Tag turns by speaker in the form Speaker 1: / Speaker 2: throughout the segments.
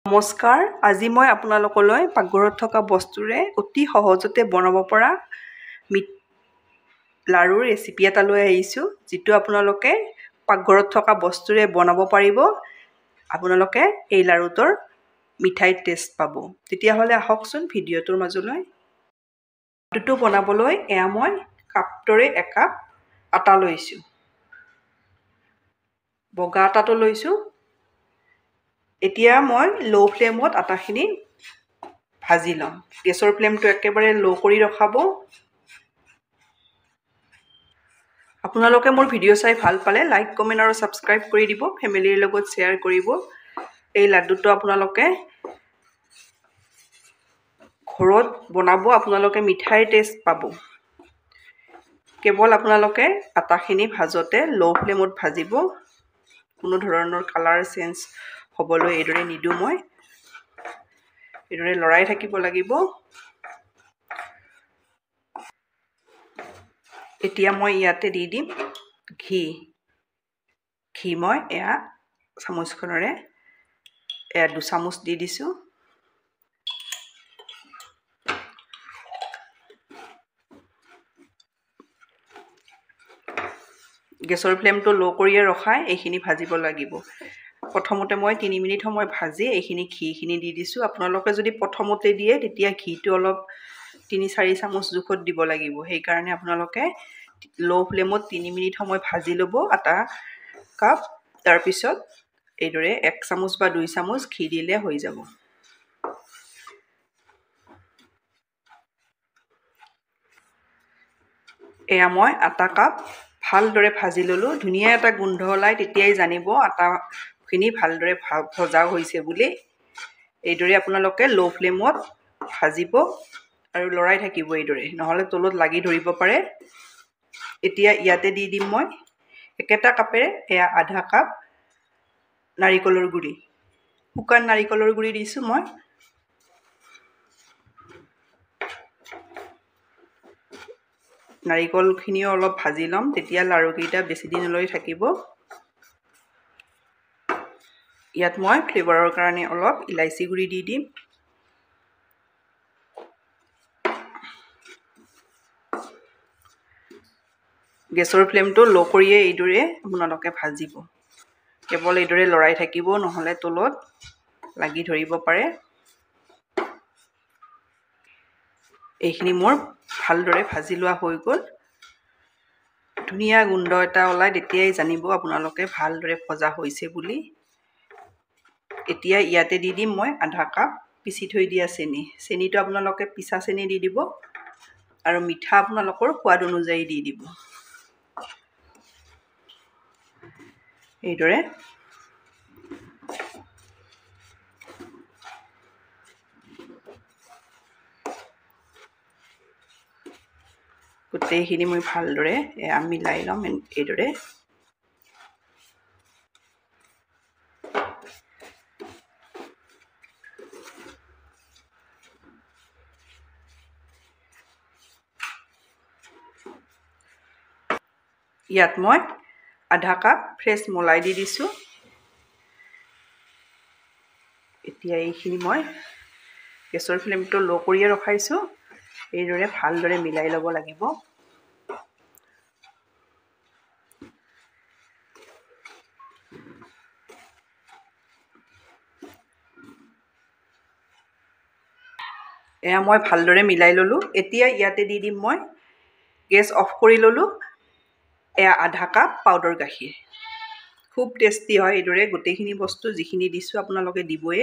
Speaker 1: নমস্কাৰ, আজি মই আপোনালোকলৈ পাকঘৰত থকা বস্তুৰে অতি সহজতে বনাব পৰা লাড়ুৰ ৰেচিপি এটা লৈ আহিছোঁ, যিটো আপোনালোকে পাকঘৰত থকা বস্তুৰে বনাব পাৰিব। আপোনালোকে এই লাড়ুটোৰ মিঠাই টেষ্ট পাব। তেতিয়াহ'লে আহকচোন ভিডিঅ'টোৰ মাজলৈ। লাড়ুটো বনাবলৈ এয়া মই কাপটোৰে একাপ আটা লৈছোঁ। বগা আটাটো লৈছোঁ। এতিয়া মই ল' ফ্লেমত আটাখিনি ভাজি ল'ম। গেছৰ ফ্লেমটো একেবাৰে ল' কৰি ৰখাব। আপোনালোকে মোৰ ভিডিঅ' চাই ভাল পালে লাইক, কমেণ্ট আৰু ছাবস্ক্ৰাইব কৰি দিব। ফেমিলিৰ লগত শ্বেয়াৰ কৰিব। এই লাড্ডুটো আপোনালোকে ঘৰত বনাব, আপোনালোকে মিঠাইৰ টেষ্ট পাব। কেৱল আপোনালোকে আটাখিনি ভাজোতে ল' ফ্লেমত ভাজিব। কোনো ধৰণৰ কালাৰ চেঞ্জ হ'বলৈ এইদৰে নিদিওঁ মই। এইদৰে লৰাই থাকিব লাগিব। এতিয়া মই ইয়াতে দি দিম ঘি। মই এয়া চামুচখনেৰে 2 চামুচ দি দিছোঁ। গেছৰ ফ্লেমটো ল' কৰিয়ে ৰখাই এইখিনি ভাজিব লাগিব। প্ৰথমতে মই 3 মিনিট সময় ভাজি এইখিনি ঘিখিনি দি দিছোঁ। আপোনালোকে যদি প্ৰথমতে দিয়ে তেতিয়া ঘিটো অলপ 3-4 চামুচ জোখত দিব লাগিব। সেইকাৰণে আপোনালোকে ল' ফ্লেমত 3 মিনিট সময় ভাজি ল'ব আটা কাপ। তাৰপিছত এইদৰে 1 চামুচ বা 2 চামুচ ঘি দিলে হৈ যাব। এয়া মই আটা কাপ ভালদৰে ভাজি ল'লোঁ। ধুনীয়া এটা গোন্ধ ওলায়, তেতিয়াই জানিব আটাখিনি ভালদৰে ভজা হৈছে বুলি। এইদৰে আপোনালোকে ল' ফ্লেমত ভাজিব আৰু লৰাই থাকিব এইদৰে, নহ'লে তলত লাগি ধৰিব পাৰে। এতিয়া ইয়াতে দি দিম মই একেটা কাপেৰে এয়া আধা কাপ নাৰিকলৰ গুড়ি। শুকান নাৰিকলৰ গুড়ি দিছোঁ মই। নাৰিকলখিনিও অলপ ভাজি ল'ম, তেতিয়া লাড়ুকেইটা বেছি দিনলৈ থাকিব। ইয়াত মই ফ্লেভাৰৰ কাৰণে অলপ ইলাইচি গুড়ি দি দিম। গেছৰ ফ্লেমটো ল' কৰিয়ে এইদৰে আপোনালোকে ভাজিব। কেৱল এইদৰে লৰাই থাকিব, নহ'লে তলত লাগি ধৰিব পাৰে। এইখিনি মোৰ ভালদৰে ভাজি লোৱা হৈ গ'ল। ধুনীয়া গোন্ধ এটা ওলাই, তেতিয়াই জানিব আপোনালোকে ভালদৰে ভজা হৈছে বুলি। এতিয়া ইয়াতে দি দিম মই আধা কাপ পিচি থৈ দিয়া চেনি। চেনিটো আপোনালোকে পিচা চেনি দি দিব আৰু মিঠা আপোনালোকৰ সোৱাদ অনুযায়ী দি দিব। এইদৰে গোটেইখিনি মই ভালদৰে মিলাই ল'ম। এইদৰে ইয়াত মই আধা কাপ ফ্ৰেছ মলাই দি দিছোঁ। এতিয়া এইখিনি মই গেছৰ ফ্লেমটো ল' কৰিয়ে ৰখাইছোঁ। এইদৰে ভালদৰে মিলাই ল'ব লাগিব। এয়া মই ভালদৰে মিলাই ল'লোঁ। এতিয়া ইয়াতে দি দিম মই, গেছ অফ কৰি ল'লোঁ, এয়া আধা কাপ পাউডাৰ গাখীৰ। খুব টেষ্টি হয় এইদৰে। গোটেইখিনি বস্তু যিখিনি দিছোঁ আপোনালোকে দিবই।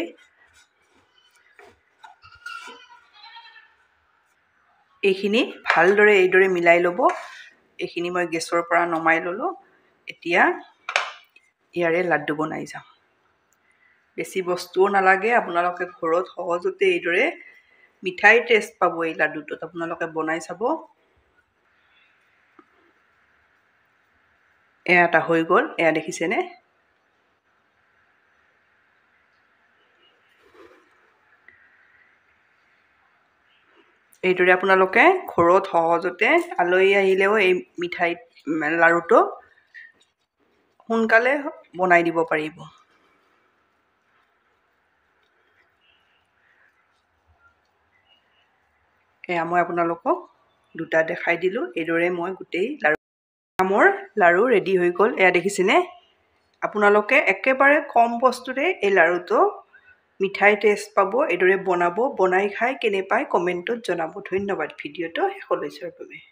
Speaker 1: এইখিনি ভালদৰে এইদৰে মিলাই ল'ব। এইখিনি মই গেছৰ পৰা নমাই ল'লোঁ। এতিয়া ইয়াৰে লাড্ডু বনাই যাম। বেছি বস্তুও নালাগে, আপোনালোকে ঘৰত সহজতে এইদৰে মিঠাই টেষ্ট পাব। এই লাড্ডুটোত আপোনালোকে বনাই চাব। এয়া এটা হৈ গ'ল, এয়া দেখিছেনে? এইদৰে আপোনালোকে ঘৰত সহজতে আলহী আহিলেও এই মিঠাই লাড়ুটো সোনকালে বনাই দিব পাৰিব। এয়া মই আপোনালোকক দুটা দেখাই দিলোঁ। এইদৰে মই গোটেই আমৰ লাড়ু ৰেডি হৈ গ'ল। এয়া দেখিছেনে? আপোনালোকে একেবাৰে কম বস্তুৰে এই লাড়ুটো মিঠাই টেষ্ট পাব। এইদৰে বনাব, বনাই খাই কেনে পায় কমেণ্টত জনাব। ধন্যবাদ ভিডিঅ'টো শেষলৈ চোৱাৰ বাবে।